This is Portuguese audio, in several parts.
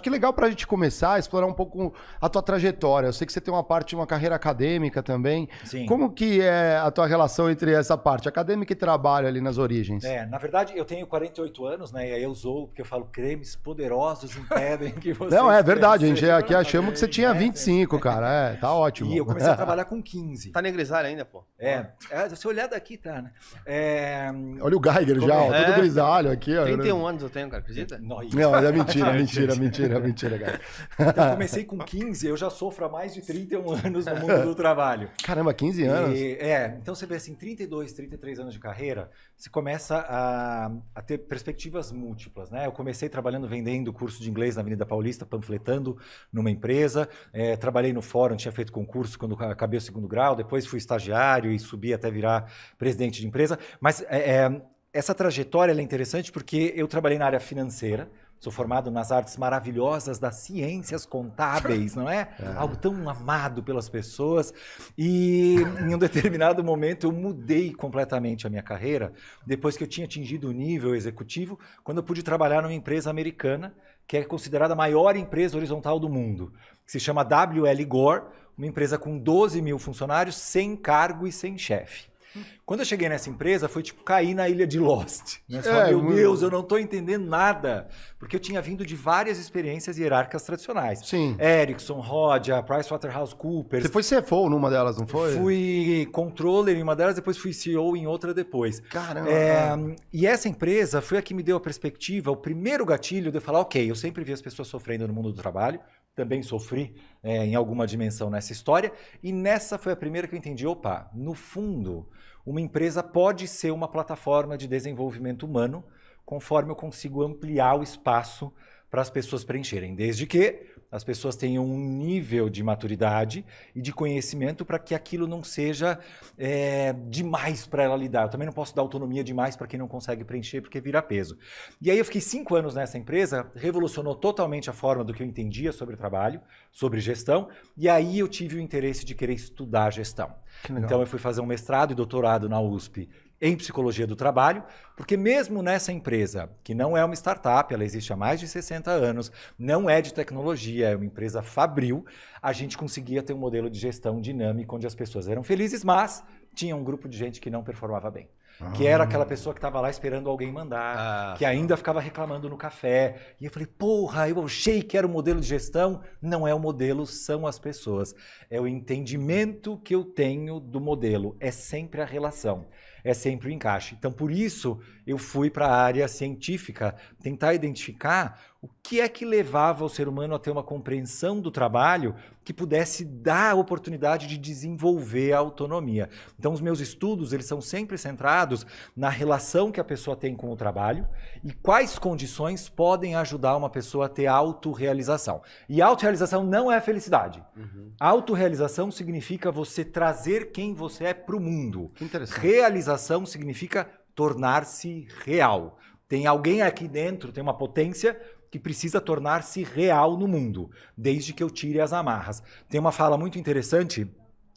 Que legal para a gente começar a explorar um pouco a tua trajetória. Eu sei que você tem uma carreira acadêmica também. Sim. Como que é a tua relação entre essa parte acadêmica e trabalho ali nas origens? Na verdade, eu tenho 48 anos, né? E aí eu zoo, porque eu falo, cremes poderosos impedem que você... Não, é verdade. A gente aqui achamos que você tinha 25, cara. Tá ótimo. E eu comecei a trabalhar com 15. Tá na grisalha ainda, pô. Se olhar daqui, tá, né? Olha o Geiger já, ó, todo grisalho aqui. Ó, 31 anos eu tenho, cara, acredita? Não, é mentira, cara. Então, eu comecei com 15, eu já sofro há mais de 31 anos no mundo do trabalho. Caramba, 15 anos? Então você vê assim, 32, 33 anos de carreira, você começa a ter perspectivas múltiplas, né? Eu comecei trabalhando, vendendo curso de inglês na Avenida Paulista, panfletando numa empresa, trabalhei no fórum, tinha feito concurso quando acabei o 2º grau, depois fui estagiário e subi até virar presidente de empresa, mas essa trajetória é interessante porque eu trabalhei na área financeira. Sou formado nas artes maravilhosas das ciências contábeis, não é? Algo tão amado pelas pessoas. E em um determinado momento eu mudei completamente a minha carreira, depois que eu tinha atingido o nível executivo, quando eu pude trabalhar numa empresa americana, que é considerada a maior empresa horizontal do mundo, que se chama W.L. Gore, uma empresa com 12 mil funcionários, sem cargo e sem chefe. Quando eu cheguei nessa empresa, foi tipo cair na ilha de Lost. Né? Meu Deus, eu não estou entendendo nada. Porque eu tinha vindo de várias experiências hierárquicas tradicionais. Sim. Ericsson, Rodia, PricewaterhouseCoopers. Você foi CFO numa delas, não foi? Fui controller em uma delas, depois fui CEO em outra depois. Caramba. E essa empresa foi a que me deu a perspectiva, o primeiro gatilho de eu falar, ok, eu sempre vi as pessoas sofrendo no mundo do trabalho, também sofri em alguma dimensão nessa história, e nessa foi a primeira que eu entendi, opa, no fundo, uma empresa pode ser uma plataforma de desenvolvimento humano, conforme eu consigo ampliar o espaço para as pessoas preencherem, desde que as pessoas tenham um nível de maturidade e de conhecimento para que aquilo não seja demais para ela lidar. Eu também não posso dar autonomia demais para quem não consegue preencher, porque vira peso. E aí eu fiquei 5 anos nessa empresa, revolucionou totalmente a forma do que eu entendia sobre trabalho, sobre gestão, e aí eu tive o interesse de querer estudar gestão. Então eu fui fazer um mestrado e doutorado na USP em psicologia do trabalho, porque mesmo nessa empresa, que não é uma startup, ela existe há mais de 60 anos, não é de tecnologia, é uma empresa fabril, a gente conseguia ter um modelo de gestão dinâmico onde as pessoas eram felizes, mas tinha um grupo de gente que não performava bem. Que era aquela pessoa que estava lá esperando alguém mandar, que ainda ficava reclamando no café. E eu falei, porra, eu achei que era o modelo de gestão. Não é o modelo, são as pessoas. É o entendimento que eu tenho do modelo. É sempre a relação, é sempre o encaixe. Então, por isso, eu fui para a área científica tentar identificar o que é que levava o ser humano a ter uma compreensão do trabalho que pudesse dar a oportunidade de desenvolver a autonomia. Então, os meus estudos, eles são sempre centrados na relação que a pessoa tem com o trabalho e quais condições podem ajudar uma pessoa a ter autorrealização. E autorrealização não é felicidade. Autorrealização significa você trazer quem você é para o mundo. Que interessante. Realização significa tornar-se real. Tem alguém aqui dentro, tem uma potência que precisa tornar-se real no mundo, desde que eu tire as amarras. Tem uma fala muito interessante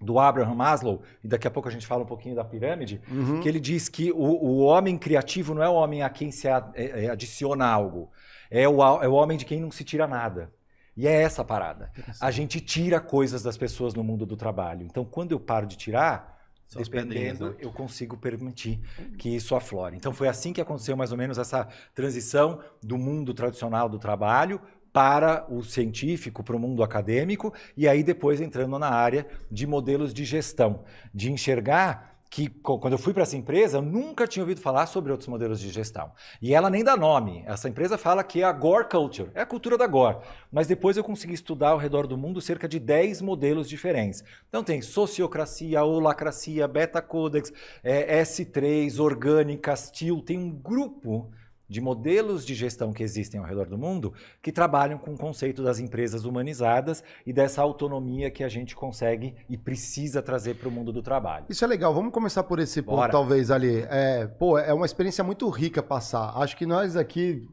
do Abraham Maslow, e daqui a pouco a gente fala um pouquinho da pirâmide, que ele diz que o homem criativo não é o homem a quem se adiciona algo, é o homem de quem não se tira nada. E é essa a parada. A gente tira coisas das pessoas no mundo do trabalho. Então, quando eu paro de tirar, dependendo, eu consigo permitir que isso aflore. Então foi assim que aconteceu mais ou menos essa transição do mundo tradicional do trabalho para o científico, para o mundo acadêmico, e aí depois entrando na área de modelos de gestão, de enxergar que quando eu fui para essa empresa, eu nunca tinha ouvido falar sobre outros modelos de gestão. E ela nem dá nome. Essa empresa fala que é a Gore Culture, é a cultura da Gore. Mas depois eu consegui estudar ao redor do mundo cerca de 10 modelos diferentes. Então tem sociocracia, holacracia, beta codex, S3, orgânica, STIL, tem um grupo de modelos de gestão que existem ao redor do mundo que trabalham com o conceito das empresas humanizadas e dessa autonomia que a gente consegue e precisa trazer para o mundo do trabalho. Isso é legal, vamos começar por esse ponto, talvez, ali. É uma experiência muito rica passar. Acho que nós aqui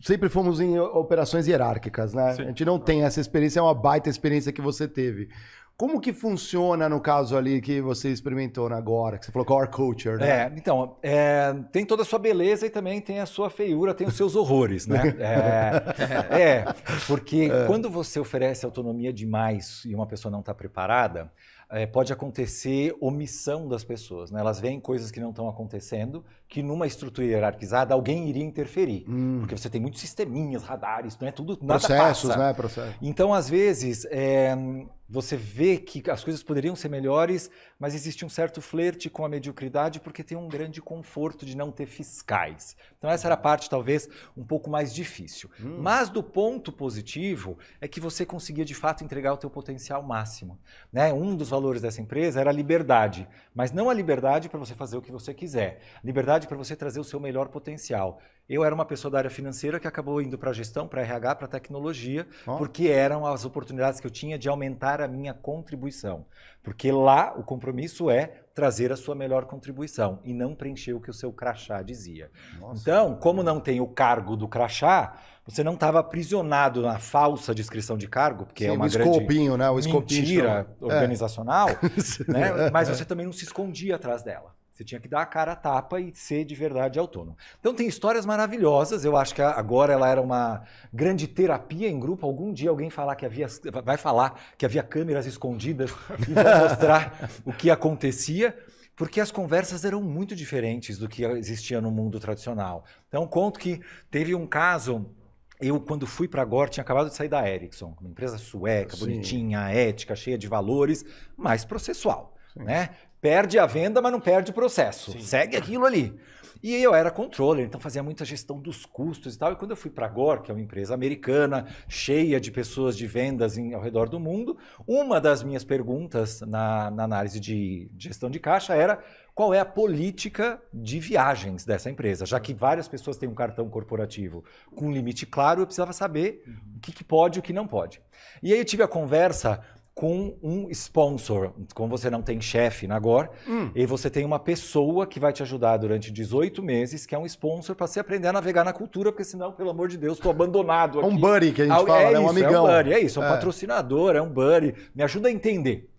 sempre fomos em operações hierárquicas, né? Sim. A gente não tem essa experiência, é uma baita experiência que você teve. Como que funciona no caso ali que você experimentou agora, que você falou core culture, né? Então, tem toda a sua beleza e também tem a sua feiura, tem os seus horrores, né? Porque quando você oferece autonomia demais e uma pessoa não está preparada, pode acontecer omissão das pessoas, né? Elas veem coisas que não estão acontecendo, que numa estrutura hierarquizada alguém iria interferir. Porque você tem muitos sisteminhas, radares, não é tudo, nada Processos, passa. né? Processos. Então, às vezes, você vê que as coisas poderiam ser melhores, mas existe um certo flerte com a mediocridade porque tem um grande conforto de não ter fiscais. Então essa era a parte talvez um pouco mais difícil. Mas do ponto positivo é que você conseguia de fato entregar o teu potencial máximo, né? Um dos valores dessa empresa era a liberdade, mas não a liberdade para você fazer o que você quiser, liberdade para você trazer o seu melhor potencial. Eu era uma pessoa da área financeira que acabou indo para a gestão, para RH, para a tecnologia, porque eram as oportunidades que eu tinha de aumentar a minha contribuição. Porque lá o compromisso é trazer a sua melhor contribuição e não preencher o que o seu crachá dizia. Então, como não tem o cargo do crachá, você não estava aprisionado na falsa descrição de cargo, porque é uma grande né? O mentira organizacional, né? Mas você também não se escondia atrás dela. Você tinha que dar a cara a tapa e ser de verdade autônomo. Então tem histórias maravilhosas. Eu acho que agora ela era uma grande terapia em grupo. Algum dia alguém vai falar que havia câmeras escondidas e vai mostrar o que acontecia, porque as conversas eram muito diferentes do que existia no mundo tradicional. Então conto que teve um caso. Eu, quando fui para a Gore, tinha acabado de sair da Ericsson, uma empresa sueca, bonitinha, ética, cheia de valores, mas processual, né? Perde a venda, mas não perde o processo. Segue aquilo ali. E eu era controller, então fazia muita gestão dos custos e tal. E quando eu fui para a Gore, que é uma empresa americana, cheia de pessoas de vendas ao redor do mundo, uma das minhas perguntas na análise de gestão de caixa era qual é a política de viagens dessa empresa. Já que várias pessoas têm um cartão corporativo com um limite claro, eu precisava saber o que pode e o que não pode. E aí eu tive a conversa com um sponsor. Como você não tem chefe na Gore, e você tem uma pessoa que vai te ajudar durante 18 meses, que é um sponsor para você aprender a navegar na cultura, porque senão, pelo amor de Deus, estou abandonado aqui. É um buddy que a gente fala, né? Um amigão. É um patrocinador, é um buddy. Me ajuda a entender.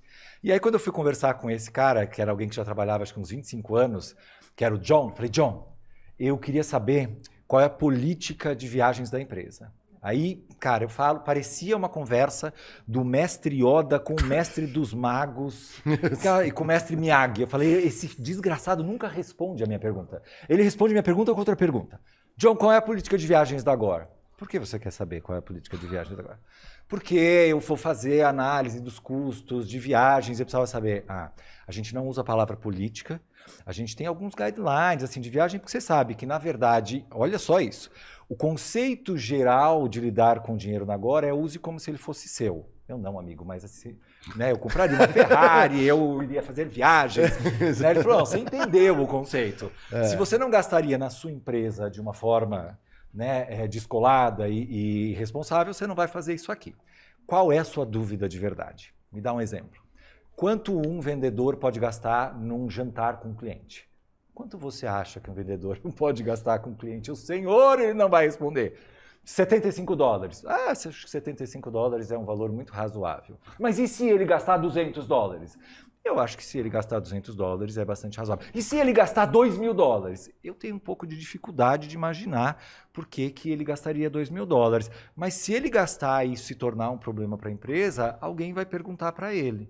E aí, quando eu fui conversar com esse cara, que era alguém que já trabalhava acho que uns 25 anos, que era o John, falei, John, eu queria saber qual é a política de viagens da empresa. Aí, cara, parecia uma conversa do mestre Yoda com o mestre dos magos e com o mestre Miyagi. Eu falei, esse desgraçado nunca responde a minha pergunta. Ele responde a minha pergunta com outra pergunta. John, qual é a política de viagens da Gore? Por que você quer saber qual é a política de viagens da Gore? Porque eu vou fazer análise dos custos de viagens, eu precisava saber, a gente não usa a palavra política, a gente tem alguns guidelines assim, de viagem, porque você sabe que, na verdade, olha só isso, o conceito geral de lidar com o dinheiro na Gore é use como se ele fosse seu. Eu não, amigo, mas assim, né, eu compraria uma Ferrari, eu iria fazer viagens. Né? Ele falou, não, você entendeu o conceito. Se você não gastaria na sua empresa de uma forma, né, descolada e responsável, você não vai fazer isso aqui. Qual é a sua dúvida de verdade? Me dá um exemplo. Quanto um vendedor pode gastar num jantar com um cliente? Quanto você acha que um vendedor não pode gastar com um cliente? O senhor, ele não vai responder. $75. Acho que $75 é um valor muito razoável. Mas e se ele gastar $200? Eu acho que se ele gastar $200 é bastante razoável. E se ele gastar $2.000? Eu tenho um pouco de dificuldade de imaginar por que ele gastaria $2.000. Mas se ele gastar e isso se tornar um problema para a empresa, alguém vai perguntar para ele.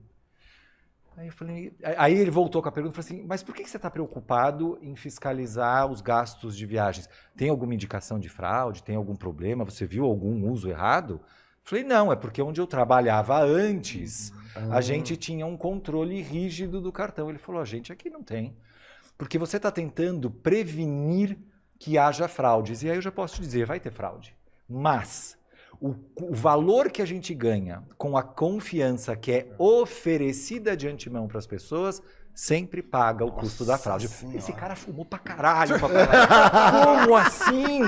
Aí ele voltou com a pergunta e falou assim, mas por que você está preocupado em fiscalizar os gastos de viagens? Tem alguma indicação de fraude? Tem algum problema? Você viu algum uso errado? Falei, não, é porque onde eu trabalhava antes, a gente tinha um controle rígido do cartão. Ele falou, a gente aqui não tem. Porque você está tentando prevenir que haja fraudes. E aí eu já posso te dizer, vai ter fraude. Mas o valor que a gente ganha com a confiança que é oferecida de antemão para as pessoas sempre paga o custo da fraude. Esse cara fumou pra caralho. Como assim?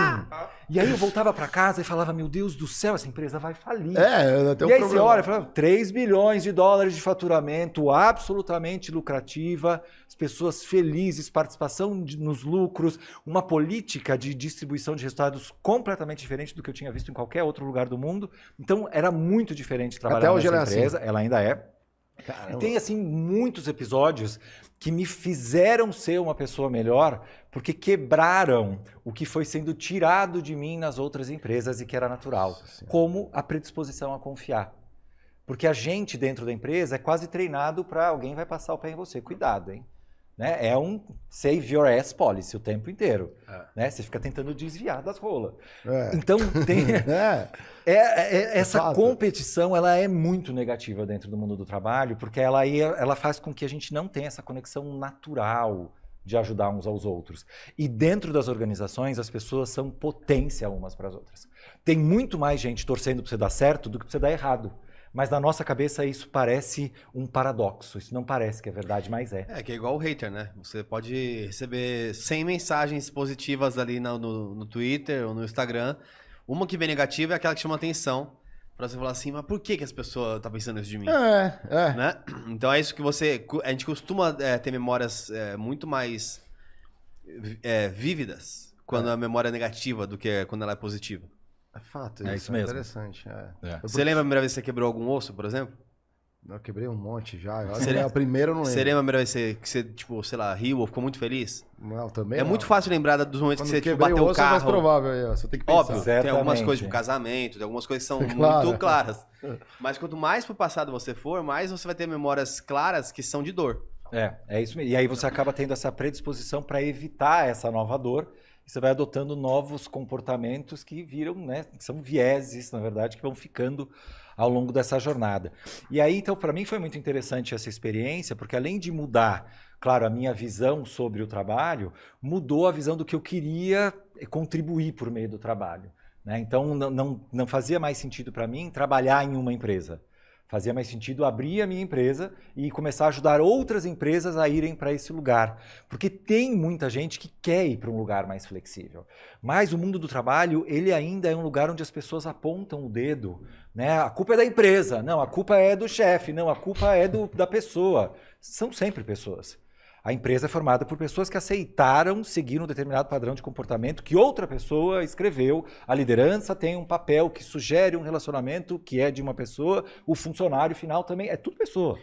E aí eu voltava para casa e falava, meu Deus do céu, essa empresa vai falir. E aí você olha e fala, $3 bilhões de faturamento, absolutamente lucrativa, as pessoas felizes, participação nos lucros, uma política de distribuição de resultados completamente diferente do que eu tinha visto em qualquer outro lugar do mundo. Então era muito diferente trabalhar nessa empresa, ela ainda é. E tem, assim, muitos episódios que me fizeram ser uma pessoa melhor porque quebraram o que foi sendo tirado de mim nas outras empresas e que era natural, como a predisposição a confiar. Porque a gente dentro da empresa é quase treinado para alguém vai passar o pé em você. Cuidado, hein? Né? É um save your ass policy o tempo inteiro. Né? Você fica tentando desviar das rolas. Então, tem... essa competição ela é muito negativa dentro do mundo do trabalho, porque ela faz com que a gente não tenha essa conexão natural de ajudar uns aos outros. E dentro das organizações, as pessoas são potência umas para as outras. Tem muito mais gente torcendo para você dar certo do que para você dar errado. Mas na nossa cabeça isso parece um paradoxo. Isso não parece que é verdade, mas é. É, que é igual o hater, né? Você pode receber 100 mensagens positivas ali no Twitter ou no Instagram. Uma que vem negativa é aquela que chama atenção. Pra você falar assim, mas por que as pessoas estão pensando isso de mim? Né? Então é isso que a gente costuma ter memórias muito mais vívidas quando a memória é negativa do que quando ela é positiva. É fato, isso mesmo. Interessante. Você lembra a primeira vez que você quebrou algum osso, por exemplo? Eu quebrei um monte já. A primeira eu não lembro. Você lembra a primeira vez que você, tipo, sei lá, riu ou ficou muito feliz? Não, também muito fácil lembrar dos momentos quando que você tipo, bateu o carro. É mais provável aí, ó. Você tem que pensar. Óbvio, tem algumas coisas de casamento, tem algumas coisas que são muito claras. Mas quanto mais pro passado você for, mais você vai ter memórias claras que são de dor. É isso mesmo. E aí você acaba tendo essa predisposição para evitar essa nova dor. E você vai adotando novos comportamentos que viram, né? Que são vieses, na verdade, que vão ficando ao longo dessa jornada. E aí, então, para mim foi muito interessante essa experiência, porque além de mudar, claro, a minha visão sobre o trabalho, mudou a visão do que eu queria contribuir por meio do trabalho. Né? Então, não fazia mais sentido para mim trabalhar em uma empresa. Fazia mais sentido abrir a minha empresa e começar a ajudar outras empresas a irem para esse lugar. Porque tem muita gente que quer ir para um lugar mais flexível. Mas o mundo do trabalho, ele ainda é um lugar onde as pessoas apontam o dedo. Né? A culpa é da empresa. Não, a culpa é do chefe. Não, a culpa é da pessoa. São sempre pessoas. A empresa é formada por pessoas que aceitaram seguir um determinado padrão de comportamento que outra pessoa escreveu. A liderança tem um papel que sugere um relacionamento que é de uma pessoa. O funcionário final também é tudo pessoa.